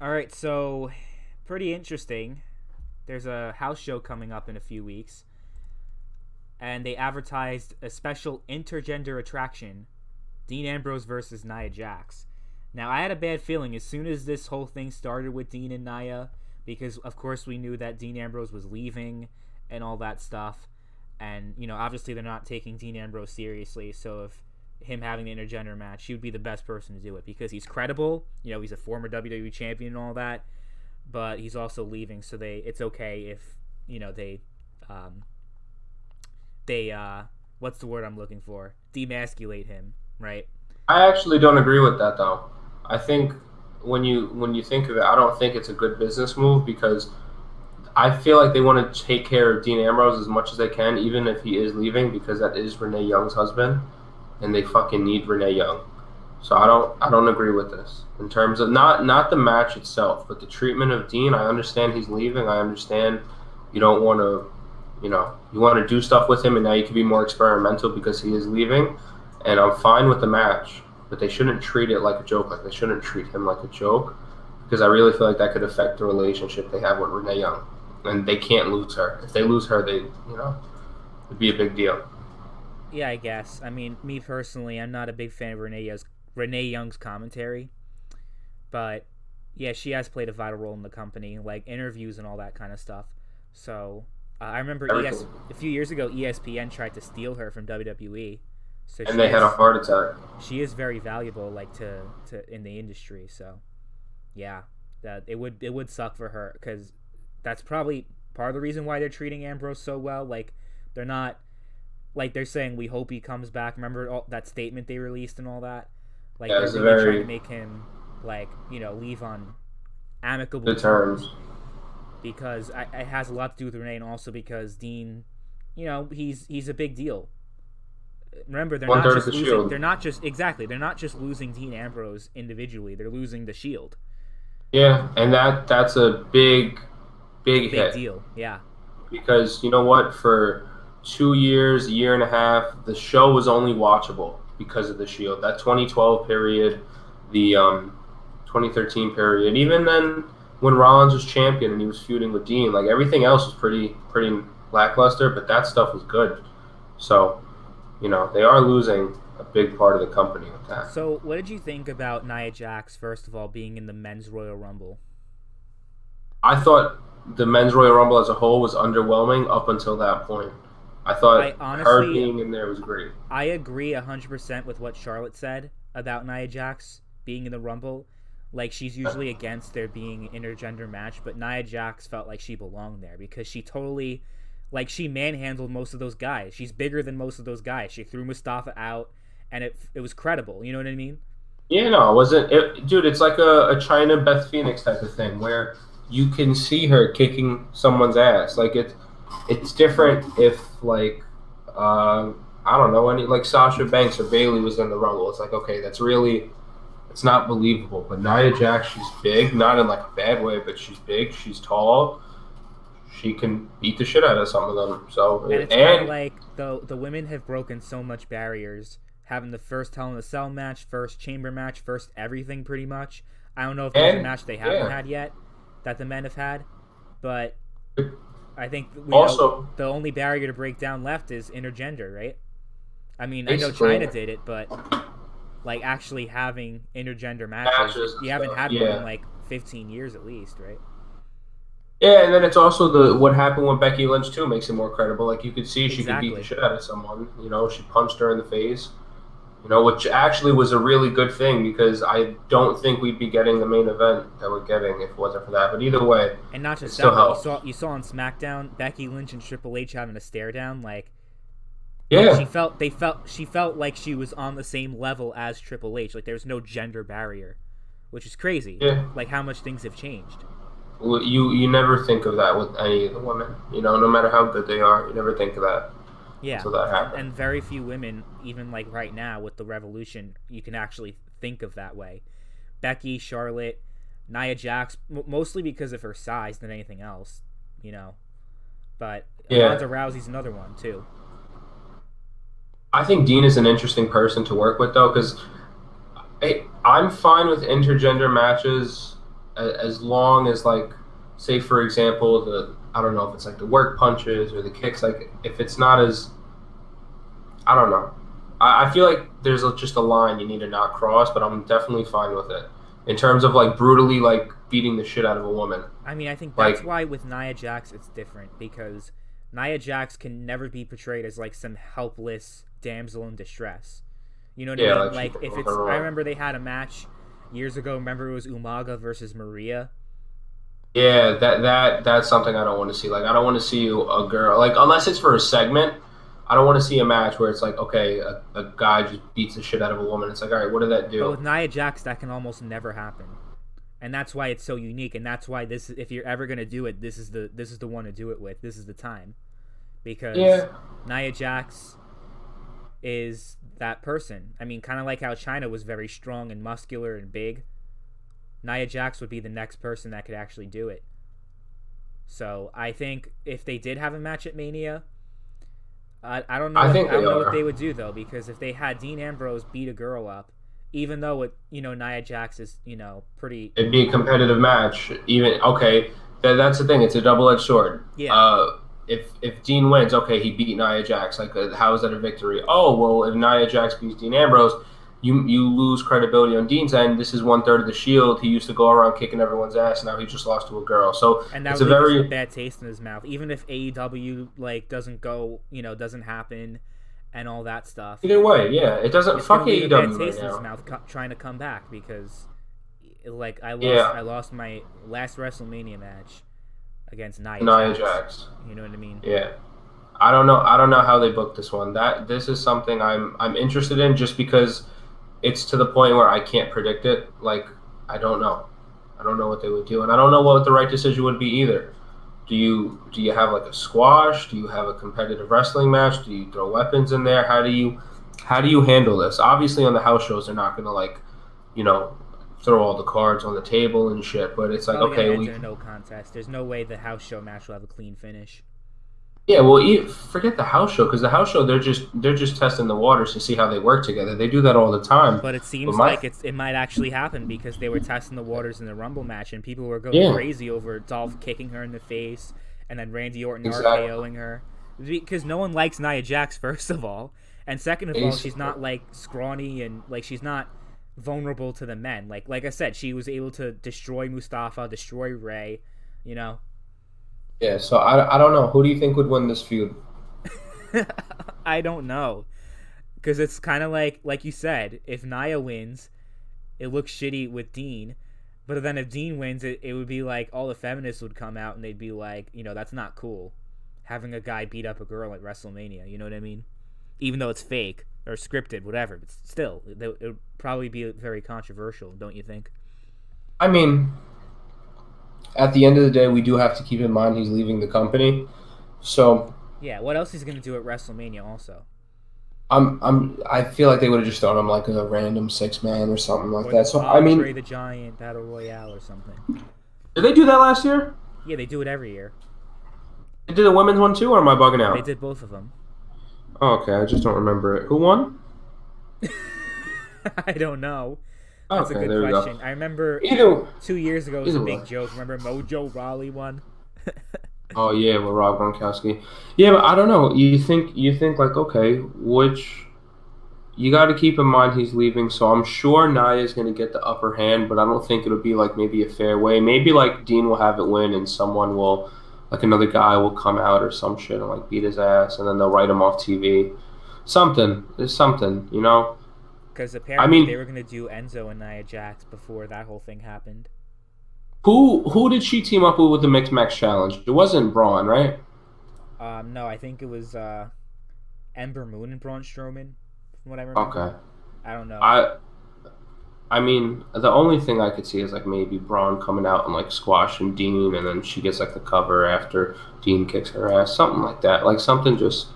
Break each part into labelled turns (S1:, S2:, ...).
S1: All right, so pretty interesting. There's a house show coming up in a few weeks, and they advertised a special intergender attraction: Dean Ambrose versus Nia Jax. Now, I had a bad feeling as soon as this whole thing started with Dean and Nia, because of course we knew that Dean Ambrose was leaving and all that stuff, and obviously they're not taking Dean Ambrose seriously. So if him having the intergender match, he would be the best person to do it because he's credible. He's a former WWE champion and all that, but he's also leaving, so it's okay if they um, what's the word I'm looking for? Demasculate him, right?
S2: I actually don't agree with that though. I think when you think of it, I don't think it's a good business move because I feel like they want to take care of Dean Ambrose as much as they can, even if he is leaving, because that is Renee Young's husband, and they fucking need Renee Young. So I don't agree with this in terms of not the match itself, but the treatment of Dean. I understand he's leaving. I understand you don't want to, you want to do stuff with him, and now you can be more experimental because he is leaving. And I'm fine with the match, but they shouldn't treat it like a joke. Like they shouldn't treat him like a joke because I really feel like that could affect the relationship they have with Renee Young, and they can't lose her. If they lose her, it'd be a big deal.
S1: Yeah, I guess. I mean, me personally, I'm not a big fan of Renee Young's commentary, but yeah, she has played a vital role in the company, like interviews and all that kind of stuff. So I remember
S2: Everything,
S1: a few years ago, ESPN tried to steal her from WWE. So
S2: and they had a heart attack.
S1: she is very valuable, like to in the industry. So yeah, that it would suck for her because that's probably part of the reason why they're treating Ambrose so well. Like they're not like they're saying we hope he comes back. Remember that statement they released and all that. Like
S2: Yeah,
S1: they're
S2: it's a
S1: really trying to
S2: very
S1: make him like leave on amicable
S2: good terms.
S1: terms because it has a lot to do with Renee and also because Dean, he's a big deal. Remember, they're
S2: One
S1: not
S2: third of
S1: just
S2: the
S1: losing.
S2: shield.
S1: They're not just exactly. They're not just losing Dean Ambrose individually. They're losing the Shield.
S2: Yeah, and that's a big
S1: Big
S2: hit
S1: deal. Yeah.
S2: because you know what? For 2 years, a year and a half, the show was only watchable because of the Shield. That 2012 period, the 2013 period, even then when Rollins was champion and he was feuding with Dean, like everything else was pretty lackluster, but that stuff was good. So they are losing a big part of the company with that.
S1: So, what did you think about Nia Jax? First of all, being in the Men's Royal Rumble.
S2: I thought the men's Royal Rumble as a whole was underwhelming up until that point. I
S1: I
S2: thought her
S1: honestly,
S2: being in there was great.
S1: I agree 100% with what Charlotte said about Nia Jax being in the Rumble. Like she's usually against there being an intergender match, but Nia Jax felt like she belonged there because she totally, like she manhandled most of those guys. She's bigger than most of those guys. She threw Mustafa out, and it was credible. You know what I mean?
S2: Yeah, no, it wasn't. Dude, it's like a China Beth Phoenix type of thing where you can see her kicking someone's ass. Like it's different if like I don't know any like Sasha Banks or Bailey was in the Rumble. It's like okay, it's not believable. But Nia Jax, she's big, not in like a bad way, but she's big. She's tall. She can beat the shit out of some of them. So
S1: And it's kind of
S2: and
S1: like the women have broken so much barriers, having the first Hell in a Cell match, first Chamber match, first everything pretty much. I don't know if there's a
S2: and
S1: match they haven't
S2: yeah.
S1: had yet that the men have had, but I think
S2: Also,
S1: the only barrier to break down left is intergender, right? I mean, I know
S2: basically
S1: China did it, but like actually having intergender matches,
S2: matches and
S1: you haven't
S2: stuff.
S1: had one in
S2: Yeah.
S1: like 15 years at least, right?
S2: Yeah, and then it's also the what happened with Becky Lynch too makes it more credible. Like you could see she could beat the
S1: Exactly.
S2: shit out of someone. She punched her in the face. Which actually was a really good thing because I don't think we'd be getting the main event that we're getting if it wasn't for that. But either way,
S1: And not
S2: it
S1: just
S2: still
S1: that, but
S2: helps.
S1: you saw on SmackDown Becky Lynch and Triple H having a stare down. Like
S2: Yeah,
S1: she felt like she was on the same level as Triple H. Like there was no gender barrier, which is crazy.
S2: yeah.
S1: Like how much things have changed.
S2: Well, you never think of that with any of the women. No matter how good they are, you never think of that
S1: Yeah,
S2: until that happened.
S1: and very few women, even like right now with the Revolution, you can actually think of that way. Becky, Charlotte, Nia Jax, mostly because of her size than anything else, you know. But
S2: Yeah,
S1: Ronda Rousey's another one too.
S2: I think Dean is an interesting person to work with though because I'm fine with intergender matches as long as like, say for example, I don't know if it's like the work punches or the kicks, like if it's not as, I don't know. I feel like there's just a line you need to not cross, but I'm definitely fine with it in terms of like brutally like beating the shit out of a woman.
S1: I mean, I think that's
S2: Like,
S1: why with Nia Jax it's different, because Nia Jax can never be portrayed as like some helpless damsel in distress. You know what I
S2: yeah,
S1: mean?
S2: like she
S1: Like
S2: can
S1: if
S2: hold
S1: it's,
S2: her
S1: I
S2: own.
S1: remember they had a match years ago. Remember it was Umaga versus Maria.
S2: Yeah, that's something I don't want to see. Like, I don't want to see a girl like unless it's for a segment. I don't want to see a match where it's like, okay, a guy just beats the shit out of a woman. It's like, all right, what did that
S1: But
S2: do?
S1: with Nia Jax, that can almost never happen, and that's why it's so unique. And that's why this, if you're ever gonna do it, this is the one to do it with. This is the time, because
S2: Yeah,
S1: Nia Jax is that person. I mean, kind of like how China was very strong and muscular and big. Nia Jax would be the next person that could actually do it. So I think if they did have a match at Mania, I don't know
S2: I
S1: what
S2: think
S1: I
S2: they
S1: don't know what
S2: are.
S1: they would do though, because if they had Dean Ambrose beat a girl up, even though it, Nia Jax is, pretty,
S2: It'd be a competitive match. Even okay, that's the thing. It's a double-edged sword.
S1: yeah.
S2: If Dean wins, okay, he beat Nia Jax. Like, how is that a victory? Oh well, if Nia Jax beats Dean Ambrose, you lose credibility on Dean's end. This is 1/3 of the Shield. He used to go around kicking everyone's ass. Now he just lost to a girl. So
S1: And that
S2: it's
S1: would
S2: a
S1: leave a
S2: very
S1: bad taste in his mouth. Even if AEW like doesn't go, doesn't happen, and all that stuff,
S2: either way. Yeah, it doesn't
S1: it's gonna
S2: fuck
S1: leave a bad
S2: AEW right
S1: taste in his
S2: now.
S1: mouth trying to come back, because like I
S2: Yeah,
S1: lost my last WrestleMania match against Nia
S2: Nia
S1: Jax.
S2: Jax.
S1: You know what I mean?
S2: Yeah. I don't know. I don't know how they booked this one. This is something I'm interested in just because it's to the point where I can't predict it. Like, I don't know. I don't know what they would do, and I don't know what the right decision would be either. Do you have like a squash? Do you have a competitive wrestling match? Do you throw weapons in there? How do you handle this? Obviously, on the house shows, they're not gonna like, you know, throw all the cards on the table and shit. But it's
S1: It's
S2: like,
S1: probably gonna
S2: okay,
S1: end
S2: we
S1: in a no contest. There's no way the house show match will have a clean finish.
S2: yeah, well, forget the house show because the house show they're just testing the waters to see how they work together. They do that all the time.
S1: But it
S2: But
S1: seems
S2: my
S1: like it might actually happen, because they were testing the waters in the Rumble match, and people were going
S2: yeah,
S1: crazy over Dolph kicking her in the face, and then Randy Orton
S2: exactly.
S1: RKOing her, because no one likes Nia Jax, first of all, and second of all, she's
S2: Basically,
S1: not like scrawny, and like she's not vulnerable to the men. Like I said, she was able to destroy Mustafa, destroy Ray, you know.
S2: yeah. So I don't know. Who do you think would win this feud?
S1: I don't know, because it's kind of like you said, if Nia wins, it looks shitty with Dean. But then if Dean wins, it would be like all the feminists would come out and they'd be like, that's not cool. Having a guy beat up a girl at WrestleMania, you know what I mean? Even though it's fake or scripted, whatever. But still, it would probably be very controversial, don't you think?
S2: I mean, at the end of the day, we do have to keep in mind he's leaving the company. So
S1: Yeah, what else he's going to do at WrestleMania also?
S2: I feel like they would have just thrown him like a random 6 man or something like
S1: Or the
S2: that. So I
S1: Andre
S2: mean,
S1: the Giant Battle Royale or something.
S2: did they do that last year?
S1: Yeah, they do it every year.
S2: They did the women's one too, or am I bugging
S1: They
S2: out?
S1: did both of them.
S2: Oh, okay, I just don't remember it. Who won?
S1: I don't know. That's a
S2: Okay,
S1: good
S2: there we go.
S1: question. I remember
S2: Either
S1: 2 years ago it was a
S2: either
S1: big
S2: way.
S1: joke. Remember Mojo Rawley won?
S2: Oh yeah, with Rob Gronkowski. Yeah, but I don't know. You think like okay, which you got to keep in mind he's leaving, so I'm sure Nia's going to get the upper hand, but I don't think it'll be like maybe a fair way. Maybe like Dean will have it win, and someone will like another guy will come out or some shit and like beat his ass, and then they'll write him off TV. Something. There's something, you know.
S1: Because
S2: I
S1: apparently they
S2: mean,
S1: were going to do Enzo and Nia Jax before that whole thing happened.
S2: who did she team up with the Mixed Match Challenge? It wasn't Braun, right?
S1: No, I think it was Ember Moon and Braun Strowman, from what I remember.
S2: Okay.
S1: I don't know.
S2: I mean, the only thing I could see is like maybe Braun coming out and like squashing Dean, and then she gets like the cover after Dean kicks her ass, something like that. Like something just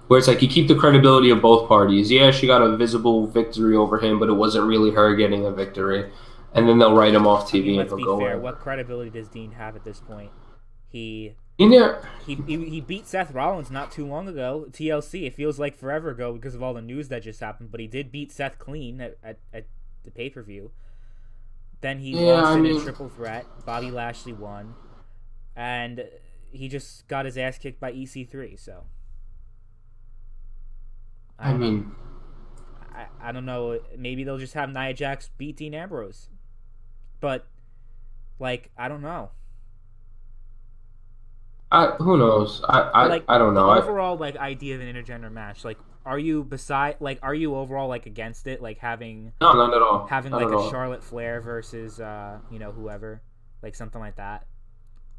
S2: where it's like you keep the credibility of both parties. Yeah, she got a visible victory over him, but it wasn't really her getting a victory. And then they'll write him off
S1: I mean,
S2: TV and
S1: let's
S2: he'll
S1: be
S2: go
S1: fair.
S2: in.
S1: What credibility does Dean have at this point? He
S2: You know,
S1: he beat Seth Rollins not too long ago. TLC. It feels like forever ago because of all the news that just happened. But he did beat Seth clean at the pay-per-view. Then he
S2: Yeah,
S1: lost
S2: I
S1: it in
S2: mean,
S1: triple threat. Bobby Lashley won, and he just got his ass kicked by EC3. So I
S2: I
S1: don't know.
S2: mean,
S1: I don't know. Maybe they'll just have Nia Jax beat Dean Ambrose, but like I don't know.
S2: who knows?
S1: But like
S2: I don't
S1: the
S2: know.
S1: overall like idea of an intergender match, like are you overall like against it, like
S2: No, not at all.
S1: having
S2: Not
S1: like
S2: at
S1: a
S2: all.
S1: Charlotte Flair versus whoever, like something like that?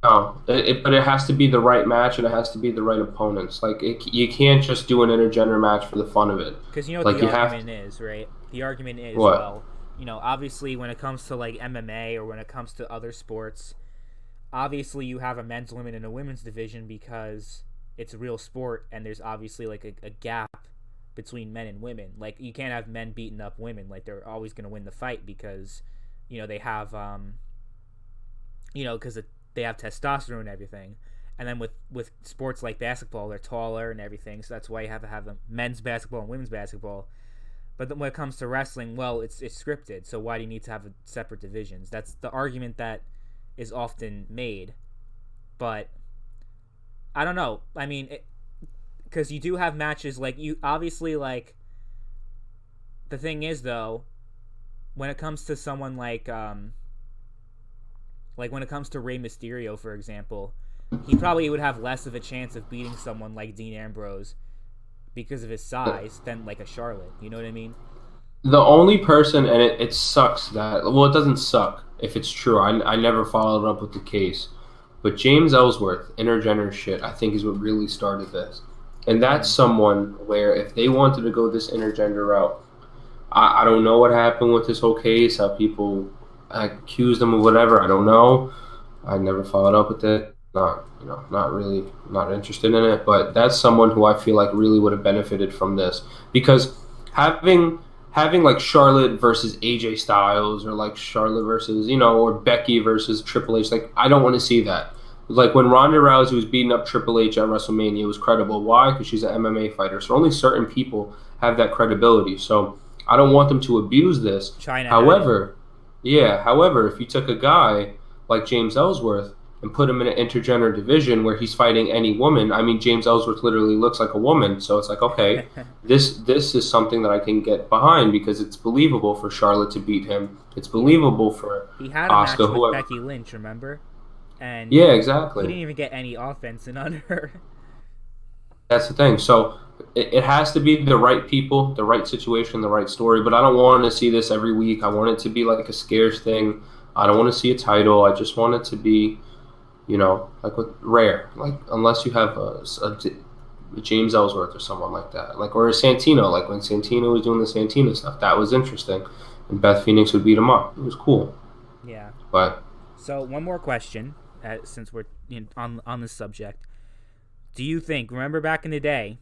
S2: No, but it has to be the right match and it has to be the right opponents. Like you can't just do an intergender match for the fun of it.
S1: Because you know what
S2: Like
S1: the
S2: you have
S1: argument is, right? The argument is,
S2: what?
S1: well, obviously when it comes to like MMA or when it comes to other sports, obviously you have a men's, women, and a women's division because it's a real sport, and there's obviously like a gap between men and women. Like you can't have men beating up women. Like they're always going to win the fight because they have because they have testosterone and everything. And then with sports like basketball, they're taller and everything, so that's why you have to have a men's basketball and women's basketball. But then when it comes to wrestling, well, it's scripted, so why do you need to have separate divisions? That's the argument that is often made. But I don't know. I mean, because you do have matches like you obviously like. The thing is though, when it comes to someone like when it comes to Rey Mysterio, for example, he probably would have less of a chance of beating someone like Dean Ambrose because of his size than like a Charlotte. You know what I mean?
S2: The only person, and it sucks that, well, it doesn't suck if it's true. I never followed up with the case. But James Ellsworth, intergender shit, I think is what really started this. And that's someone where if they wanted to go this intergender route, I don't know what happened with this whole case, how people accused them of whatever. I don't know. I never followed up with it. Not really, not interested in it. But that's someone who I feel like really would have benefited from this because having like Charlotte versus AJ Styles or like Charlotte versus or Becky versus Triple H, like I don't want to see that. Like when Ronda Rousey was beating up Triple H at WrestleMania, it was credible. Why? Because she's an MMA fighter. So only certain people have that credibility. So I don't want them to abuse this.
S1: China.
S2: However, if you took a guy like James Ellsworth and put him in an intergender division where he's fighting any woman, I mean, James Ellsworth literally looks like a woman. So it's like, okay, this is something that I can get behind because it's believable for Charlotte to beat him. It's believable for
S1: he had a
S2: Asuka,
S1: match with
S2: whoever.
S1: Becky Lynch, remember? And
S2: yeah, exactly.
S1: He didn't even get any offense in on her.
S2: That's the thing. So it has to be the right people, the right situation, the right story. But I don't want to see this every week. I want it to be like a scarce thing. I don't want to see a title. I just want it to be, like with rare. Like unless you have a James Ellsworth or someone like that, like or a Santino. Like when Santino was doing the Santino stuff, that was interesting. And Beth Phoenix would beat him up. It was cool.
S1: Yeah.
S2: But
S1: so one more question, since we're on this subject. Do you think, remember back in the day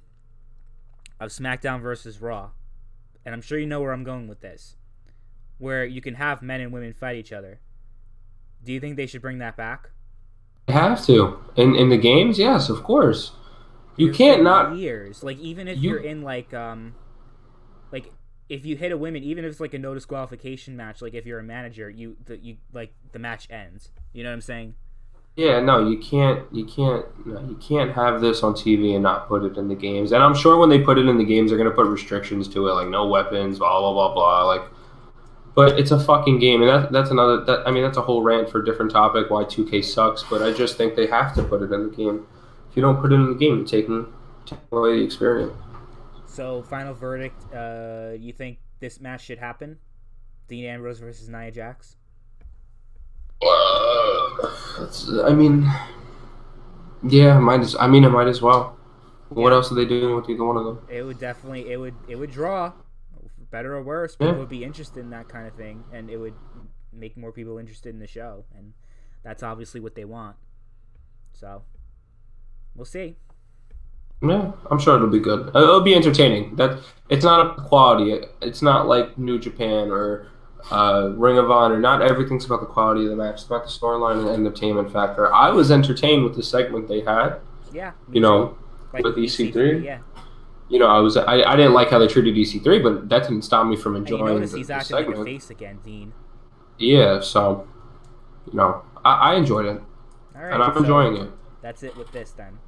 S1: of SmackDown versus Raw, and I'm sure you know where I'm going with this, where you can have men and women fight each other. Do you think they should bring that back?
S2: they have to. In the games, yes, of course. You
S1: For
S2: can't not
S1: years. Like even if you're in like if you hit a woman, even if it's like a no disqualification match, like if you're a manager, the match ends. You know what I'm saying?
S2: Yeah, no, you can't. No, you can't have this on TV and not put it in the games. And I'm sure when they put it in the games, they're gonna put restrictions to it, like no weapons, blah blah blah blah. Like, but it's a fucking game, and that's another. I mean, that's a whole rant for a different topic. Why 2K sucks, but I just think they have to put it in the game. If you don't put it in the game, you're taking away the experience.
S1: So, final verdict. You think this match should happen? Dean Ambrose versus Nia Jax?
S2: I mean, yeah, it might as well.
S1: Yeah.
S2: What else are they doing with either one of them?
S1: It would definitely it would draw, better or worse. People would be interested in that kind of thing, and it would make more people interested in the show, and that's obviously what they want. So, we'll see.
S2: Yeah, I'm sure it'll be good. It'll be entertaining. That it's not a quality. It's not like New Japan or Ring of Honor. Not everything's about the quality of the match. It's about the storyline and entertainment factor. I was entertained with the segment they had.
S1: Yeah.
S2: Like with EC3.
S1: Yeah.
S2: I didn't like how they treated EC3, but that didn't stop me from enjoying
S1: and you notice
S2: the
S1: he's acting
S2: segment.
S1: like a face again, Dean.
S2: Yeah, so I enjoyed it,
S1: All
S2: and
S1: right,
S2: I'm
S1: so
S2: enjoying it.
S1: that's it with this then.